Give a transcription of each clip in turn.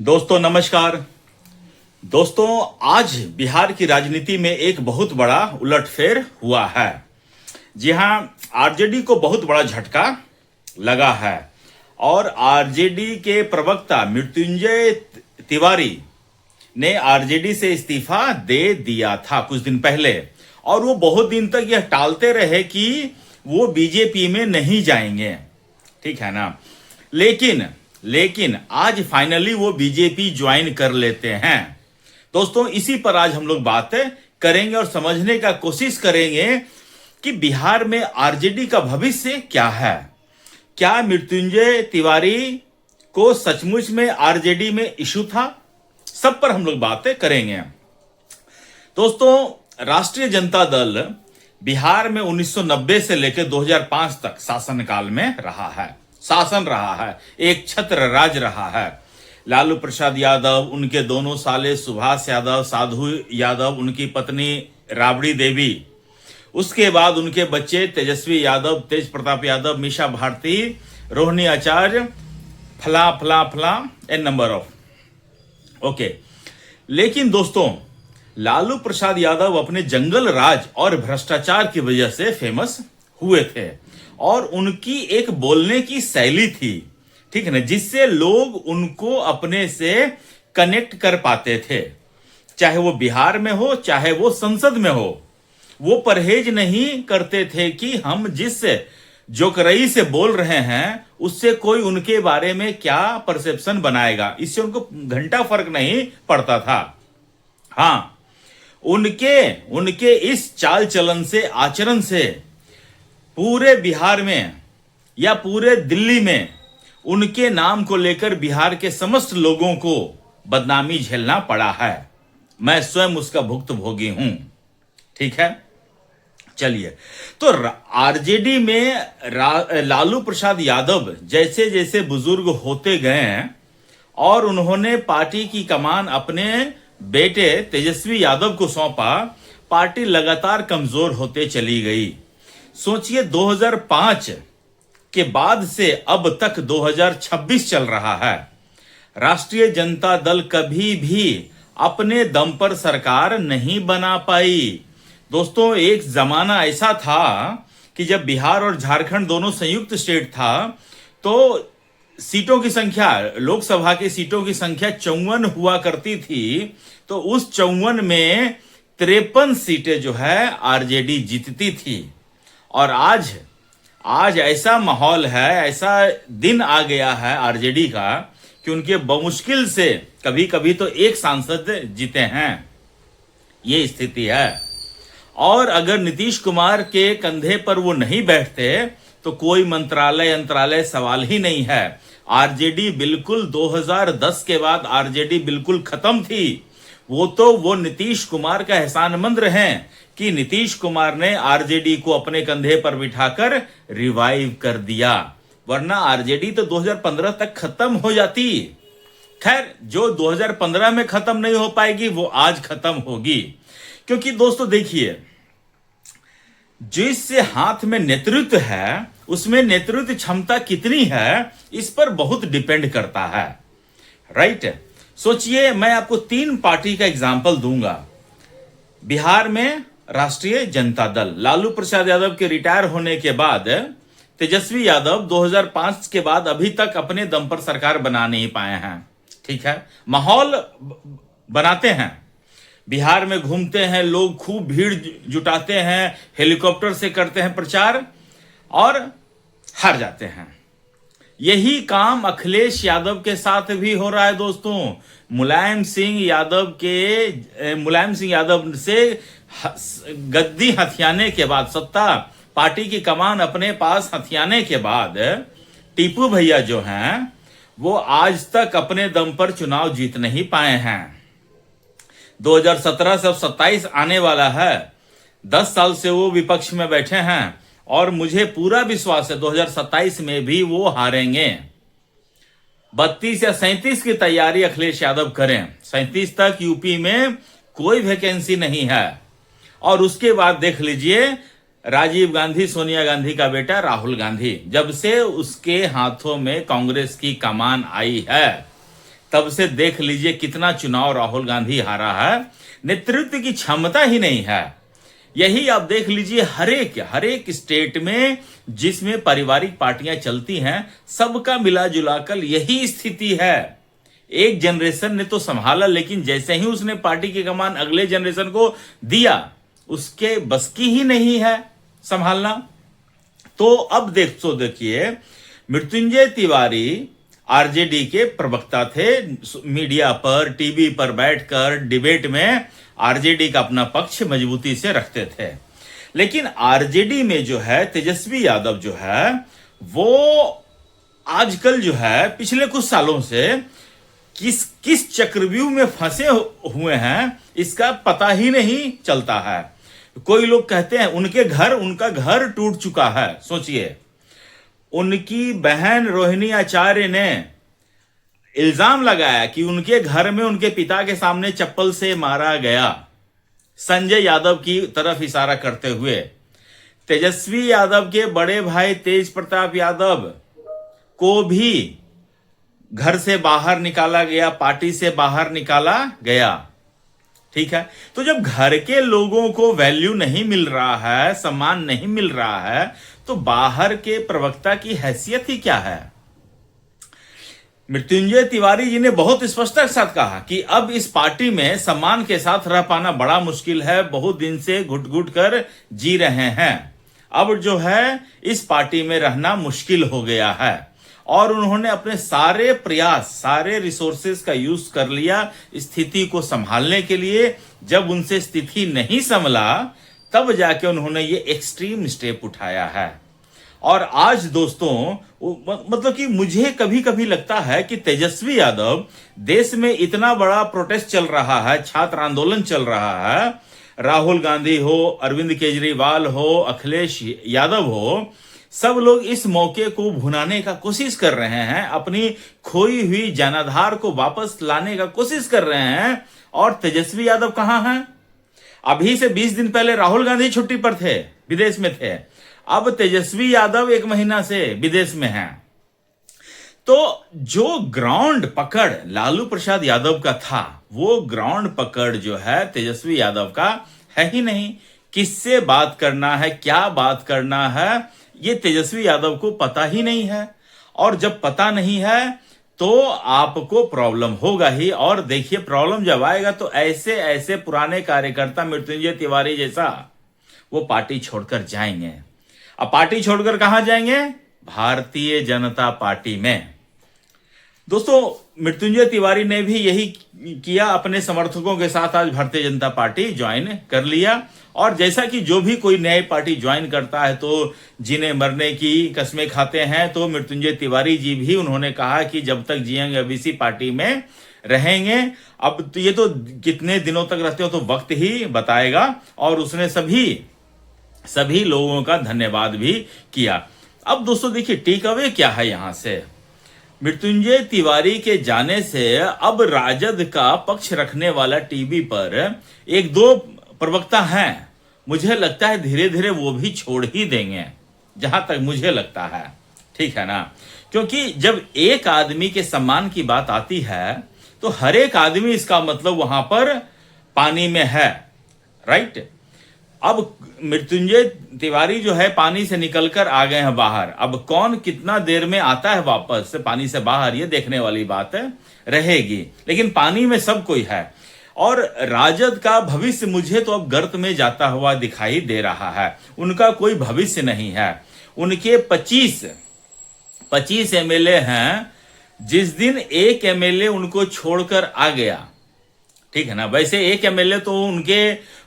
दोस्तों नमस्कार। दोस्तों आज बिहार की राजनीति में एक बहुत बड़ा उलटफेर हुआ है। जी हां, आरजेडी को बहुत बड़ा झटका लगा है और आरजेडी के प्रवक्ता मृत्युंजय तिवारी ने आरजेडी से इस्तीफा दे दिया था कुछ दिन पहले और वो बहुत दिन तक यह टालते रहे कि वो बीजेपी में नहीं जाएंगे, ठीक है ना। लेकिन आज फाइनली वो बीजेपी ज्वाइन कर लेते हैं। दोस्तों इसी पर आज हम लोग बात करेंगे और समझने का कोशिश करेंगे कि बिहार में आरजेडी का भविष्य क्या है। क्या मृत्युंजय तिवारी को सचमुच में आरजेडी में इशू था, सब पर हम लोग बातें करेंगे। दोस्तों राष्ट्रीय जनता दल बिहार में 1990 से लेकर 2005 तक शासन रहा है, एक छत्र राज रहा है। लालू प्रसाद यादव, उनके दोनों साले सुभाष यादव, साधु यादव, उनकी पत्नी राबड़ी देवी, उसके बाद उनके बच्चे तेजस्वी यादव, तेज प्रताप यादव, मीशा भारती, रोहिणी आचार्य, फला फला फला एन नंबर ऑफ। ओके, लेकिन दोस्तों लालू प्रसाद यादव अपने जंगल राज और भ्रष्टाचार की वजह से फेमस हुए थे और उनकी एक बोलने की शैली थी, ठीक है ना, जिससे लोग उनको अपने से कनेक्ट कर पाते थे। चाहे वो बिहार में हो चाहे वो संसद में हो, वो परहेज नहीं करते थे कि हम जिस जोकरई से बोल रहे हैं उससे कोई उनके बारे में क्या परसेप्शन बनाएगा, इससे उनको घंटा फर्क नहीं पड़ता था। हाँ, उनके इस चाल चलन से, आचरण से पूरे बिहार में या पूरे दिल्ली में उनके नाम को लेकर बिहार के समस्त लोगों को बदनामी झेलना पड़ा है। मैं स्वयं उसका भुक्तभोगी हूं, ठीक है। चलिए, तो आरजेडी में लालू प्रसाद यादव जैसे जैसे बुजुर्ग होते गए और उन्होंने पार्टी की कमान अपने बेटे तेजस्वी यादव को सौंपा, पार्टी लगातार कमजोर होते चली गई। सोचिए 2005 के बाद से अब तक 2026 चल रहा है। राष्ट्रीय जनता दल कभी भी अपने दम पर सरकार नहीं बना पाई। दोस्तों एक जमाना ऐसा था कि जब बिहार और झारखंड दोनों संयुक्त स्टेट था तो सीटों की संख्या, लोकसभा की सीटों की संख्या 54 हुआ करती थी। तो उस 54 में 53 सीटें जो है आरजेडी जीतती थी। और आज ऐसा माहौल है, ऐसा दिन आ गया है आरजेडी का कि उनके बमुश्किल से कभी कभी तो एक सांसद जीते हैं, ये स्थिति है। और अगर नीतीश कुमार के कंधे पर वो नहीं बैठते तो कोई मंत्रालय सवाल ही नहीं है। आरजेडी बिल्कुल 2010 के बाद आरजेडी बिल्कुल खत्म थी। वो नीतीश कुमार का एहसानमंद हैं कि नीतीश कुमार ने आरजेडी को अपने कंधे पर बिठाकर रिवाइव कर दिया, वरना आरजेडी तो 2015 तक खत्म हो जाती। खैर, जो 2015 में खत्म नहीं हो पाएगी वो आज खत्म होगी। क्योंकि दोस्तों देखिए, जिस हाथ में नेतृत्व है उसमें नेतृत्व क्षमता कितनी है इस पर बहुत डिपेंड करता है, राइट। सोचिए, मैं आपको 3 पार्टी का एग्जांपल दूंगा। बिहार में राष्ट्रीय जनता दल, लालू प्रसाद यादव के रिटायर होने के बाद तेजस्वी यादव 2005 के बाद अभी तक अपने दम पर सरकार बना नहीं पाए हैं, ठीक है। माहौल बनाते हैं, बिहार में घूमते हैं लोग, खूब भीड़ जुटाते हैं, हेलीकॉप्टर से करते हैं प्रचार और हार जाते हैं। यही काम अखिलेश यादव के साथ भी हो रहा है दोस्तों। मुलायम सिंह यादव से गद्दी हथियाने के बाद, सत्ता पार्टी की कमान अपने पास हथियाने के बाद, टीपू भैया जो हैं वो आज तक अपने दम पर चुनाव जीत नहीं पाए हैं। 2017 से अब 27 आने वाला है, 10 साल से वो विपक्ष में बैठे हैं और मुझे पूरा विश्वास है 2027 में भी वो हारेंगे। 32 या 37 की तैयारी अखिलेश यादव करें, 37 तक यूपी में कोई वैकेंसी नहीं है। और उसके बाद देख लीजिए राजीव गांधी, सोनिया गांधी का बेटा राहुल गांधी, जब से उसके हाथों में कांग्रेस की कमान आई है तब से देख लीजिए कितना चुनाव राहुल गांधी हारा है। नेतृत्व की क्षमता ही नहीं है। यही आप देख लीजिए हर एक स्टेट में जिसमें पारिवारिक पार्टियां चलती हैं, सबका मिला जुलाकर यही स्थिति है। एक जनरेशन ने तो संभाला, लेकिन जैसे ही उसने पार्टी की कमान अगले जनरेशन को दिया, उसके बस की ही नहीं है संभालना। तो अब देखिए मृत्युंजय तिवारी आरजेडी के प्रवक्ता थे, मीडिया पर टीवी पर बैठकर डिबेट में आरजेडी का अपना पक्ष मजबूती से रखते थे। लेकिन आरजेडी में जो है तेजस्वी यादव जो है वो आजकल जो है पिछले कुछ सालों से किस चक्रव्यूह में फंसे हुए हैं इसका पता ही नहीं चलता है। कोई लोग कहते हैं उनका घर टूट चुका है। सोचिए, उनकी बहन रोहिणी आचार्य ने इल्जाम लगाया कि उनके घर में उनके पिता के सामने चप्पल से मारा गया, संजय यादव की तरफ इशारा करते हुए। तेजस्वी यादव के बड़े भाई तेज प्रताप यादव को भी घर से बाहर निकाला गया, पार्टी से बाहर निकाला गया। ठीक है, तो जब घर के लोगों को वैल्यू नहीं मिल रहा है, सम्मान नहीं मिल रहा है, तो बाहर के प्रवक्ता की हैसियत ही क्या है। मृत्युंजय तिवारी जी ने बहुत स्पष्टता के साथ कहा कि अब इस पार्टी में सम्मान के साथ रह पाना बड़ा मुश्किल है, बहुत दिन से घुट घुट कर जी रहे हैं, अब जो है इस पार्टी में रहना मुश्किल हो गया है। और उन्होंने अपने सारे प्रयास, सारे रिसोर्सेज का यूज कर लिया स्थिति को संभालने के लिए। जब उनसे स्थिति नहीं संभला तब जाके उन्होंने ये एक्सट्रीम स्टेप उठाया है। और आज दोस्तों मतलब कि मुझे कभी कभी लगता है कि तेजस्वी यादव, देश में इतना बड़ा प्रोटेस्ट चल रहा है, छात्र आंदोलन चल रहा है, राहुल गांधी हो, अरविंद केजरीवाल हो, अखिलेश यादव हो, सब लोग इस मौके को भुनाने का कोशिश कर रहे हैं, अपनी खोई हुई जनाधार को वापस लाने का कोशिश कर रहे हैं। और तेजस्वी यादव कहां हैं? अभी से 20 दिन पहले राहुल गांधी छुट्टी पर थे, विदेश में थे, अब तेजस्वी यादव 1 महीना से विदेश में हैं। तो जो ग्राउंड पकड़ लालू प्रसाद यादव का था, वो ग्राउंड पकड़ जो है तेजस्वी यादव का है ही नहीं। किससे बात करना है, क्या बात करना है, ये तेजस्वी यादव को पता ही नहीं है। और जब पता नहीं है तो आपको प्रॉब्लम होगा ही। और देखिए, प्रॉब्लम जब आएगा तो ऐसे ऐसे पुराने कार्यकर्ता मृत्युंजय तिवारी जैसा वो पार्टी छोड़कर जाएंगे। अब पार्टी छोड़कर कहां जाएंगे? भारतीय जनता पार्टी में। दोस्तों, मृत्युंजय तिवारी ने भी यही किया, अपने समर्थकों के साथ आज भारतीय जनता पार्टी ज्वाइन कर लिया। और जैसा कि जो भी कोई नई पार्टी ज्वाइन करता है तो जीने मरने की कस्में खाते हैं, तो मृत्युंजय तिवारी जी भी उन्होंने कहा कि जब तक जिएंगे अब इसी पार्टी में रहेंगे। अब तो ये तो कितने दिनों तक रहते हो तो वक्त ही बताएगा। और उसने सभी लोगों का धन्यवाद भी किया। अब दोस्तों देखिए, टेक अवे क्या है यहां से? मृत्युंजय तिवारी के जाने से अब राजद का पक्ष रखने वाला टीवी पर 1-2 प्रवक्ता हैं, मुझे लगता है धीरे धीरे वो भी छोड़ ही देंगे, जहां तक मुझे लगता है। ठीक है ना? क्योंकि जब एक आदमी के सम्मान की बात आती है तो हर एक आदमी इसका मतलब वहां पर पानी में है, राइट? अब मृत्युंजय तिवारी जो है पानी से निकलकर आ गए हैं बाहर। अब कौन कितना देर में आता है वापस से पानी से बाहर, ये देखने वाली बात रहेगी। लेकिन पानी में सब कोई है। और राजद का भविष्य मुझे तो अब गर्त में जाता हुआ दिखाई दे रहा है। उनका कोई भविष्य नहीं है। उनके 25 एमएलए हैं। जिस दिन एक एमएलए उनको छोड़कर आ गया, ठीक है ना, वैसे एक एमएलए तो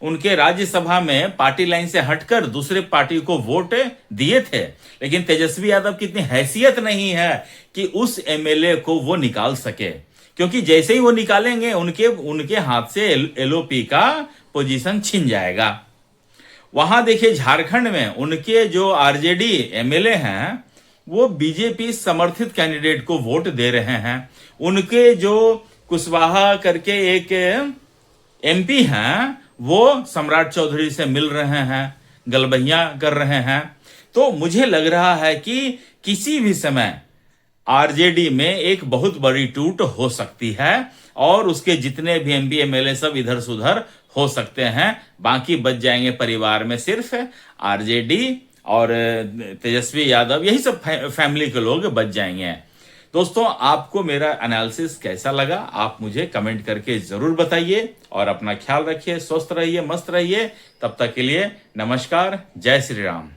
उनके राज्यसभा में पार्टी लाइन से हटकर दूसरे पार्टी को वोट दिए थे। लेकिन तेजस्वी यादव की इतनी हैसियत नहीं है कि उस एमएलए को वो निकाल सके, क्योंकि जैसे ही वो निकालेंगे उनके हाथ से एलओपी का पोजीशन छिन जाएगा। वहां देखिए, झारखंड में उनके जो आरजेडी एमएलए हैं वो बीजेपी समर्थित कैंडिडेट को वोट दे रहे हैं। उनके जो कुशवाहा करके एक एमपी हैं वो सम्राट चौधरी से मिल रहे हैं, गलबहियां कर रहे हैं। तो मुझे लग रहा है कि किसी भी समय आरजेडी में एक बहुत बड़ी टूट हो सकती है और उसके जितने भी एमपी एमएलए सब इधर से उधर हो सकते हैं। बाकी बच जाएंगे परिवार में सिर्फ आरजेडी और तेजस्वी यादव, यही सब फैमिली के लोग बच जाएंगे। दोस्तों, आपको मेरा एनालिसिस कैसा लगा आप मुझे कमेंट करके जरूर बताइए और अपना ख्याल रखिए, स्वस्थ रहिए, मस्त रहिए। तब तक के लिए नमस्कार, जय श्री राम।